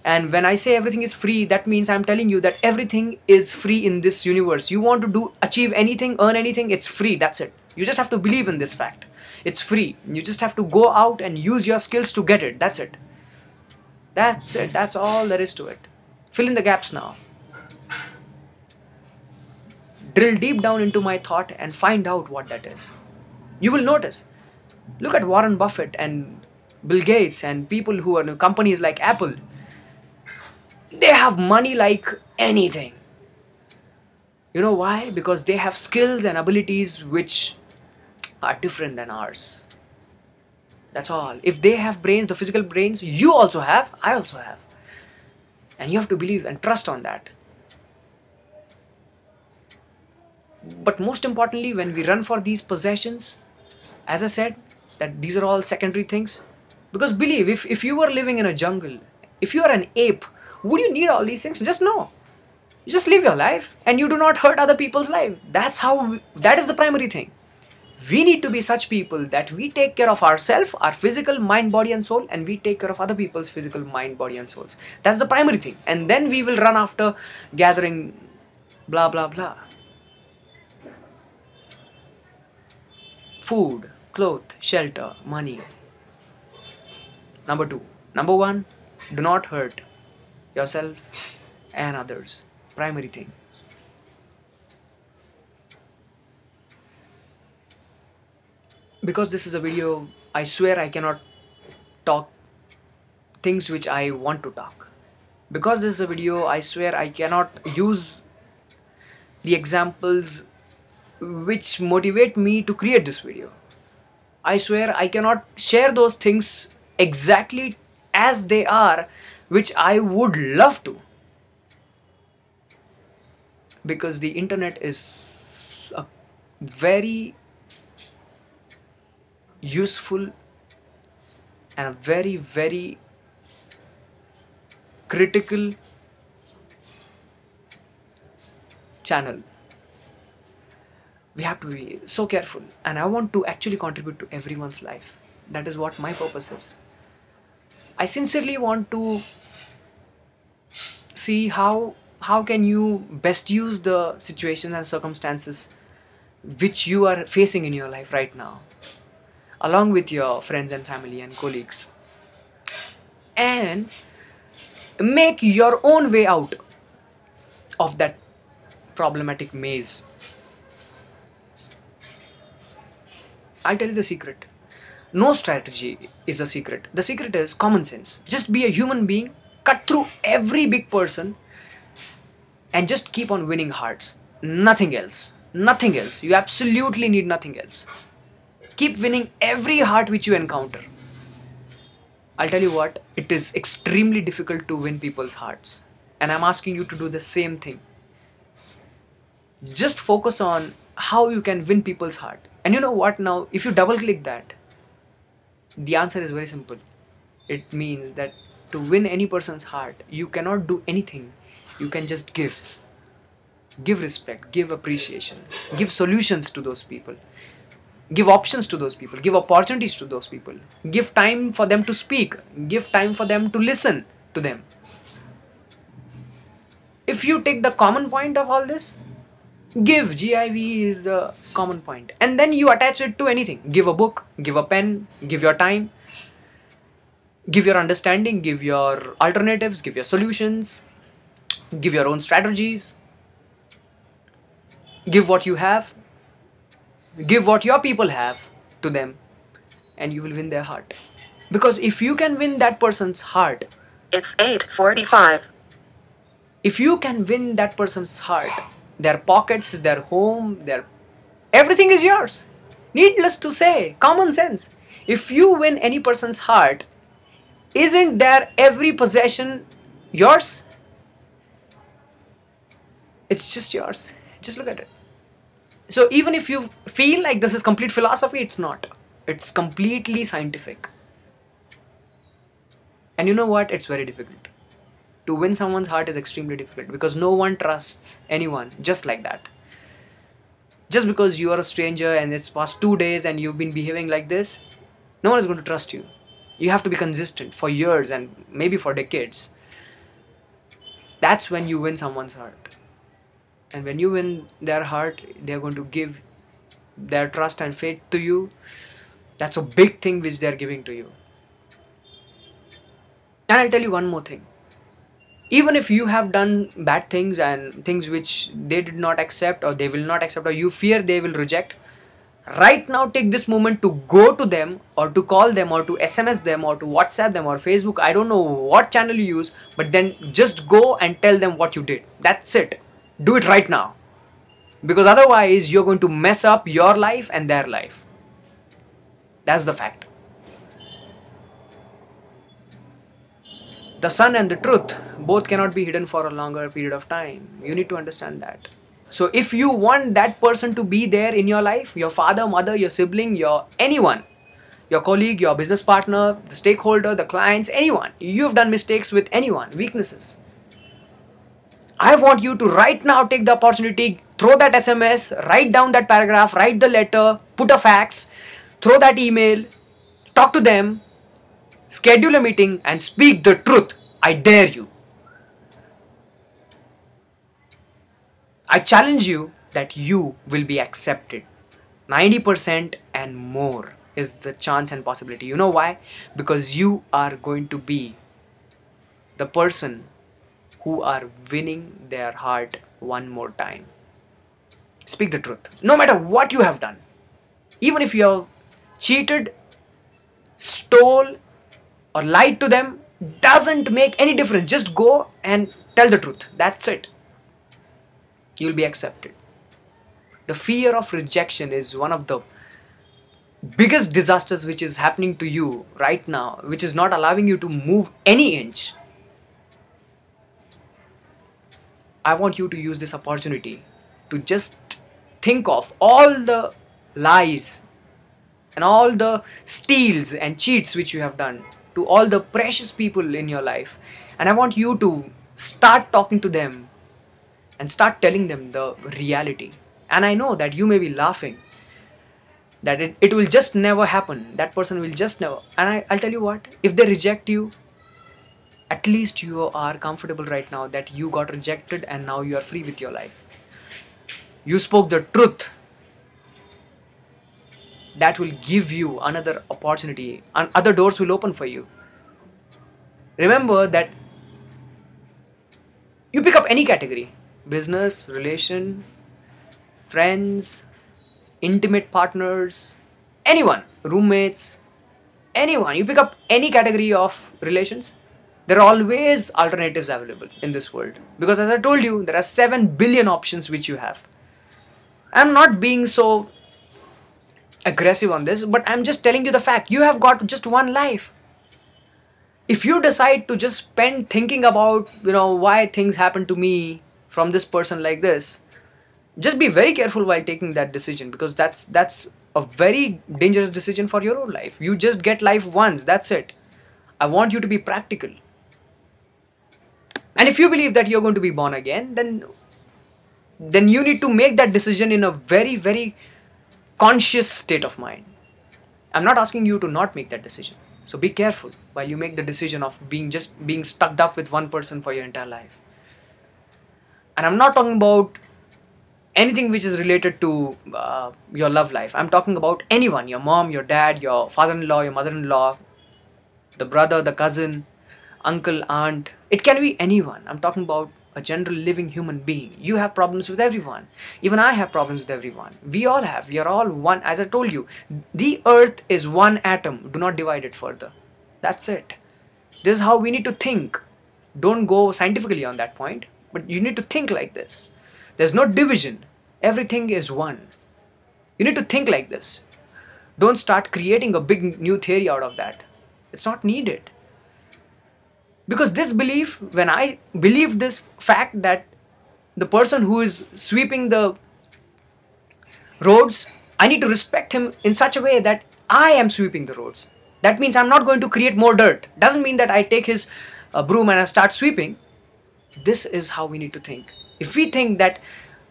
And when I say everything is free, that means I'm telling you that everything is free in this universe. You want to achieve anything, earn anything, it's free. That's it. You just have to believe in this fact. It's free. You just have to go out and use your skills to get it. That's it. That's it. That's all there is to it. Fill in the gaps now. Drill deep down into my thought and find out what that is. You will notice. Look at Warren Buffett and Bill Gates and people who are in companies like Apple. They have money like anything. You know why? Because they have skills and abilities which are different than ours. That's all. If they have brains, the physical brains, you also have, I also have. And you have to believe and trust on that. But most importantly, when we run for these possessions, as I said, that these are all secondary things. Because believe, if you were living in a jungle, if you are an ape, would you need all these things? Just no. You just live your life and you do not hurt other people's life. That is the primary thing. We need to be such people that we take care of ourselves, our physical, mind, body and soul, and we take care of other people's physical, mind, body and souls. That's the primary thing. And then we will run after gathering blah blah blah. Food, clothes, shelter, money. Number 2. Number 1, do not hurt yourself and others. Primary thing. Because this is a video, I swear I cannot talk things which I want to talk. Because this is a video, I swear I cannot use the examples which motivate me to create this video. I swear I cannot share those things exactly as they are, which I would love to. Because the internet is a very useful and a very, very critical channel. We have to be so careful, and I want to actually contribute to everyone's life. That is what my purpose is. I sincerely want to see how can you best use the situations and circumstances which you are facing in your life right now, along with your friends and family and colleagues, and make your own way out of that problematic maze. I'll tell you the secret. No strategy is the secret. The secret is common sense. Just be a human being, cut through every big person, and just keep on winning hearts. Nothing else. Nothing else. You absolutely need nothing else. Keep winning every heart which you encounter. I'll tell you what, it is extremely difficult to win people's hearts. And I'm asking you to do the same thing. Just focus on how you can win people's heart. And you know what now, if you double click that, the answer is very simple. It means that to win any person's heart, you cannot do anything. You can just give. Give respect, give appreciation, give solutions to those people. Give options to those people, give opportunities to those people. Give time for them to speak, give time for them to listen to them. If you take the common point of all this, give, G-I-V is the common point. And then you attach it to anything. Give a book, give a pen, give your time, give your understanding, give your alternatives, give your solutions, give your own strategies. Give what you have, give what your people have to them, and you will win their heart. Because if you can win that person's heart, It's 8:45. if you can win that person's heart, their pockets, their home, everything is yours. Needless to say, common sense. If you win any person's heart, isn't there every possession yours? It's just yours. Just look at it. So even if you feel like this is complete philosophy, it's not. It's completely scientific. And you know what? It's very difficult. To win someone's heart is extremely difficult because no one trusts anyone just like that. Just because you are a stranger and it's past 2 days and you've been behaving like this, no one is going to trust you. You have to be consistent for years and maybe for decades. That's when you win someone's heart. And when you win their heart, they're going to give their trust and faith to you. That's a big thing which they're giving to you. And I'll tell you one more thing. Even if you have done bad things and things which they did not accept or they will not accept or you fear they will reject, right now take this moment to go to them or to call them or to SMS them or to WhatsApp them or Facebook. I don't know what channel you use, but then just go and tell them what you did. That's it. Do it right now. Because otherwise you're going to mess up your life and their life. That's the fact. The sun and the truth both cannot be hidden for a longer period of time. You need to understand that. So if you want that person to be there in your life, your father, mother, your sibling, your anyone, your colleague, your business partner, the stakeholder, the clients, anyone, you've done mistakes with anyone, weaknesses. I want you to right now take the opportunity, throw that SMS, write down that paragraph, write the letter, put a fax, throw that email, talk to them, schedule a meeting and speak the truth. I dare you. I challenge you that you will be accepted. 90% and more is the chance and possibility. You know why? Because you are going to be the person who are winning their heart one more time. Speak the truth. No matter what you have done. Even if you have cheated, stole, or lied to them, doesn't make any difference. Just go and tell the truth. That's it. You'll be accepted. The fear of rejection is one of the biggest disasters which is happening to you right now, which is not allowing you to move any inch. I want you to use this opportunity to just think of all the lies and all the steals and cheats which you have done to all the precious people in your life, and I want you to start talking to them and start telling them the reality. And I know that you may be laughing that it will just never happen, that person will just never, and I'll tell you what, if they reject you, at least you are comfortable right now that you got rejected and now you are free with your life. You spoke the truth. That will give you another opportunity and other doors will open for you. Remember that you pick up any category, business, relation, friends, intimate partners, anyone, roommates, anyone, you pick up any category of relations, there are always alternatives available in this world. Because as I told you, there are 7 billion options which you have. I'm not being so aggressive on this, but I'm just telling you the fact. You have got just one life. If you decide to just spend thinking about, why things happen to me from this person like this, just be very careful while taking that decision, because that's a very dangerous decision for your own life. You just get life once, that's it. I want you to be practical. And if you believe that you're going to be born again, then you need to make that decision in a very, very conscious state of mind. I'm not asking you to not make that decision. So be careful while you make the decision of being stuck up with one person for your entire life. And I'm not talking about anything which is related to your love life. I'm talking about anyone, your mom, your dad, your father-in-law, your mother-in-law, the brother, the cousin, uncle, aunt. It can be anyone. I'm talking about a general living human being. You have problems with everyone. Even I have problems with everyone. We all have. We are all one. As I told you, the earth is one atom. Do not divide it further. That's it. This is how we need to think. Don't go scientifically on that point, but you need to think like this. There's no division. Everything is one. You need to think like this. Don't start creating a big new theory out of that. It's not needed. Because this belief, when I believe this fact that the person who is sweeping the roads, I need to respect him in such a way that I am sweeping the roads. That means I'm not going to create more dirt. Doesn't mean that I take his broom and I start sweeping. This is how we need to think. If we think that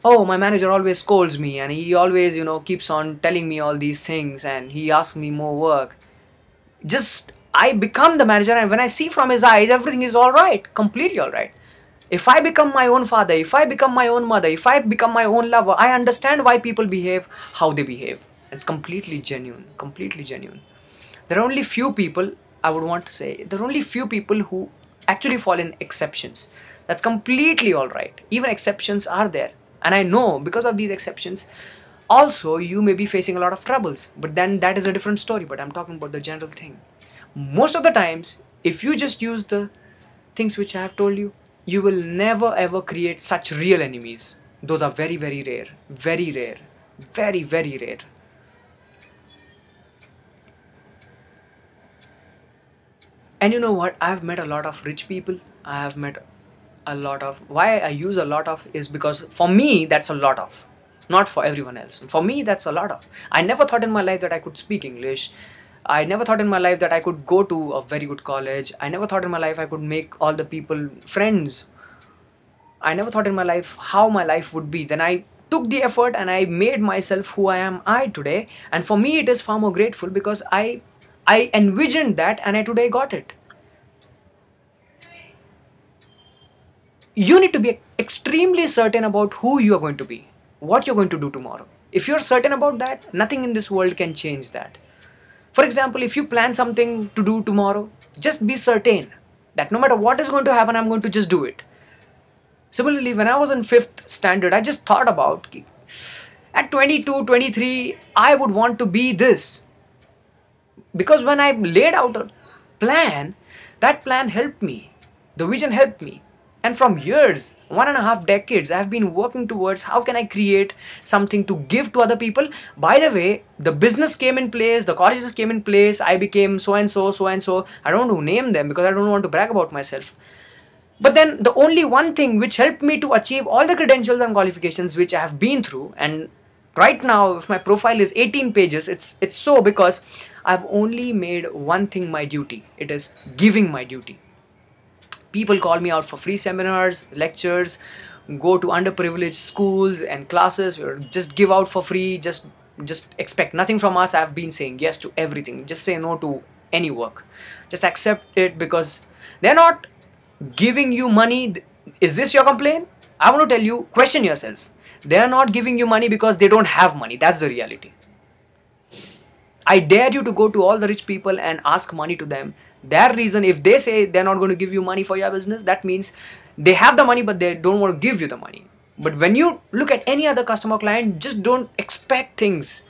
oh, my manager always scolds me and he always, keeps on telling me all these things and he asks me more work. Just I become the manager, and when I see from his eyes everything is all right, completely all right. If I become my own father, if I become my own mother, if I become my own lover, I understand why people behave how they behave. It's completely genuine, completely genuine. There are only few people, I would want to say, there are only few people who actually fall in exceptions. That's completely all right. Even exceptions are there. And I know because of these exceptions, also you may be facing a lot of troubles. But then that is a different story. But I'm talking about the general thing. Most of the times, if you just use the things which I have told you, you will never ever create such real enemies. Those are very, very rare. Very rare. Very, very rare. And you know what? I've met a lot of rich people. I have met a lot of. Why I use a lot of is because for me, that's a lot of. Not for everyone else. For me, that's a lot of. I never thought in my life that I could speak English. I never thought in my life that I could go to a very good college. I never thought in my life I could make all the people friends. I never thought in my life how my life would be. Then I took the effort and I made myself who I today. And for me, it is far more grateful because I envisioned that and I today got it. You need to be extremely certain about who you are going to be, what you're going to do tomorrow. If you're certain about that, nothing in this world can change that. For example, if you plan something to do tomorrow, just be certain that no matter what is going to happen, I'm going to just do it. Similarly, when I was in 5th standard, I just thought about at 22, 23, I would want to be this. Because when I laid out a plan, that plan helped me. The vision helped me. And from years, 1.5 decades, I've been working towards how can I create something to give to other people. By the way, the business came in place, the colleges came in place, I became so and so, so and so. I don't want to name them because I don't want to brag about myself. But then the only one thing which helped me to achieve all the credentials and qualifications which I have been through, and right now if my profile is 18 pages, it's so because I've only made one thing my duty. It is giving my duty. People call me out for free seminars, lectures, go to underprivileged schools and classes, or just give out for free, just expect nothing from us. I've been saying yes to everything. Just say no to any work. Just accept it because they're not giving you money. Is this your complaint? I want to tell you, question yourself. They're not giving you money because they don't have money. That's the reality. I dare you to go to all the rich people and ask money to them. Their reason, if they say they're not going to give you money for your business, that means they have the money but they don't want to give you the money. But when you look at any other customer client, just don't expect things.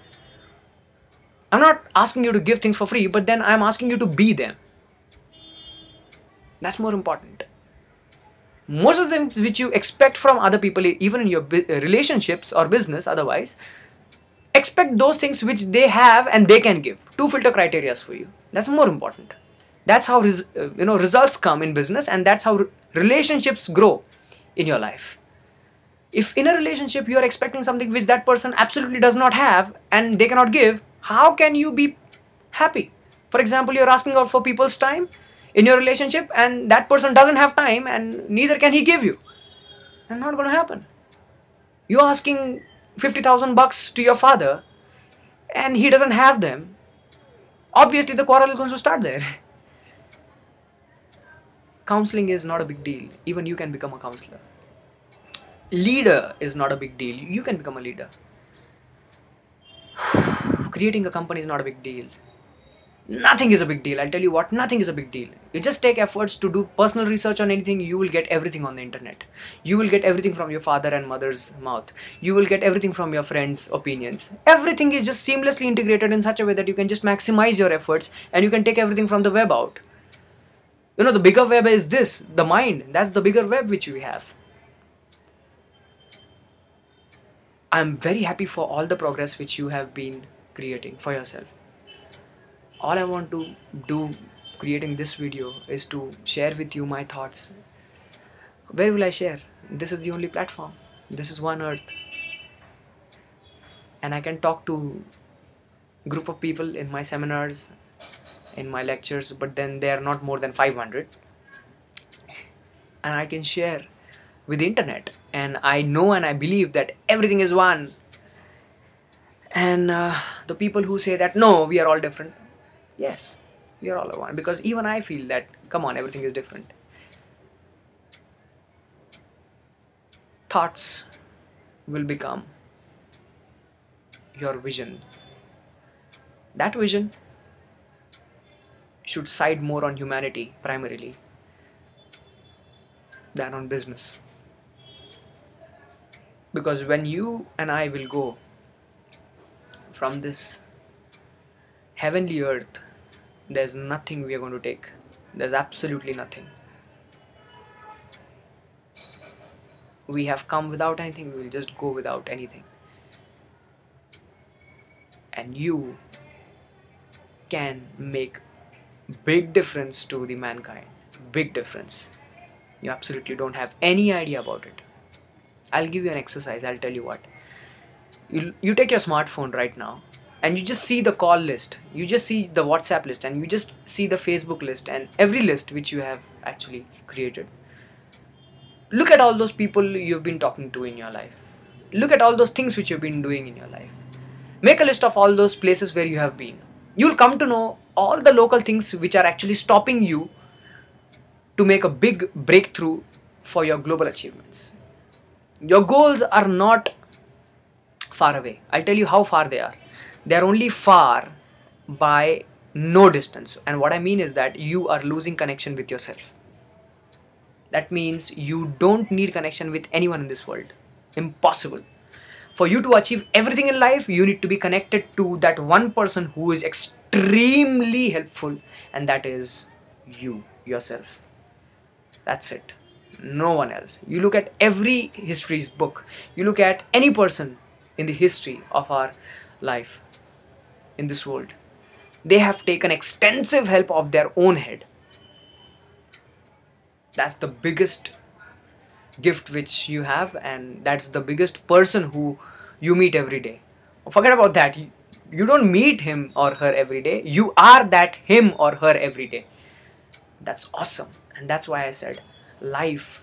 I'm not asking you to give things for free, but then I'm asking you to be them. That's more important. Most of the things which you expect from other people, even in your relationships or business otherwise, expect those things which they have and they can give. 2 filter criteria for you. That's more important. That's how results come in business, and that's how relationships grow in your life. If in a relationship you are expecting something which that person absolutely does not have and they cannot give, how can you be happy? For example, you're asking out for people's time in your relationship and that person doesn't have time and neither can he give you. That's not going to happen. You're asking 50,000 bucks to your father and he doesn't have them. Obviously the quarrel is going to start there. Counseling is not a big deal. Even you can become a counselor. Leader is not a big deal. You can become a leader. Creating a company is not a big deal. Nothing is a big deal. I'll tell you what, nothing is a big deal. You just take efforts to do personal research on anything, you will get everything on the internet. You will get everything from your father and mother's mouth. You will get everything from your friends' opinions. Everything is just seamlessly integrated in such a way that you can just maximize your efforts and you can take everything from the web out. You know, the bigger web is this, the mind. That's the bigger web which we have. I'm very happy for all the progress which you have been creating for yourself. All I want to do creating this video is to share with you my thoughts. Where will I share? This is the only platform. This is one earth. And I can talk to a group of people in my seminars, in my lectures, but then they are not more than 500. And I can share with the internet, and I know and I believe that everything is one. And the people who say that no, we are all different, yes, we are all one, because even I feel that, come on, everything is different. Thoughts will become your vision. That vision should side more on humanity primarily than on business. Because when you and I will go from this heavenly earth, there's nothing we are going to take. There's absolutely nothing. We have come without anything, we will just go without anything. And you can make big difference to the mankind. Big difference. You absolutely don't have any idea about it. I'll give you an exercise. I'll tell you what. You take your smartphone right now and you just see the call list, you just see the WhatsApp list, and you just see the Facebook list and every list which you have actually created. Look at all those people you've been talking to in your life. Look at all those things which you've been doing in your life. Make a list of all those places where you have been. You'll come to know all the local things which are actually stopping you to make a big breakthrough for your global achievements. Your goals are not far away. I'll tell you how far they are. They are only far by no distance. And what I mean is that you are losing connection with yourself. That means you don't need connection with anyone in this world. Impossible. For you to achieve everything in life, you need to be connected to that one person who is extremely helpful, and that is you, yourself. That's it. No one else. You look at every history's book. You look at any person in the history of our life in this world. They have taken extensive help of their own head. That's the biggest gift which you have, and that's the biggest person who you meet every day. Forget about that. You don't meet him or her every day. You are that him or her every day. That's awesome. And that's why I said life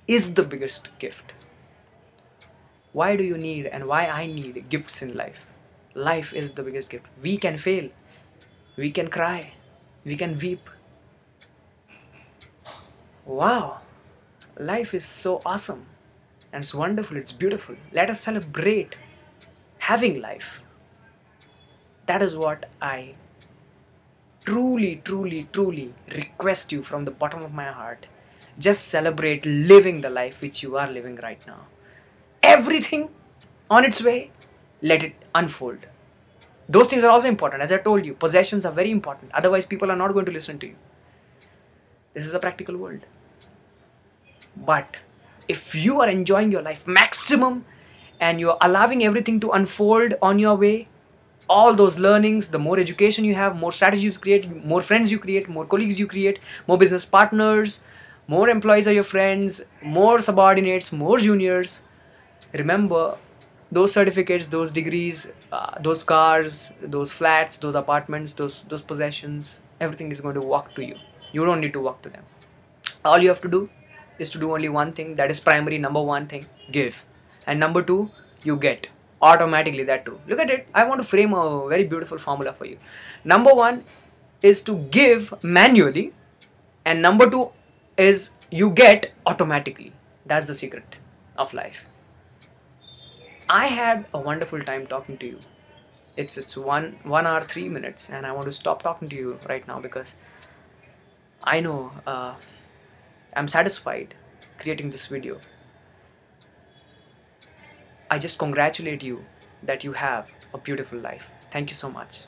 is the biggest gift. Why do you need and why I need gifts in life? Life is the biggest gift. We can fail. We can cry. We can weep. Wow. Life is so awesome and it's wonderful, it's beautiful. Let us celebrate having life. That is what I truly request you from the bottom of my heart. Just celebrate living the life which you are living right now. Everything on its way, let it unfold. Those things are also important. As I told you, possessions are very important. Otherwise, people are not going to listen to you. This is a practical world. But if you are enjoying your life maximum and you're allowing everything to unfold on your way, all those learnings, the more education you have, more strategies you create, more friends you create, more colleagues you create, more business partners, more employees are your friends, more subordinates, more juniors. Remember, those certificates, those degrees, those cars, those flats, those apartments, those possessions, everything is going to walk to you. You don't need to walk to them. All you have to do is to do only one thing, that is primary, number one thing, give. And number two, you get. Automatically that too. Look at it. I want to frame a very beautiful formula for you. Number one is to give manually, and number two is you get automatically. That's the secret of life. I had a wonderful time talking to you. It's 1 hour 3 minutes, and I want to stop talking to you right now because I know I'm satisfied creating this video. I just congratulate you that you have a beautiful life. Thank you so much.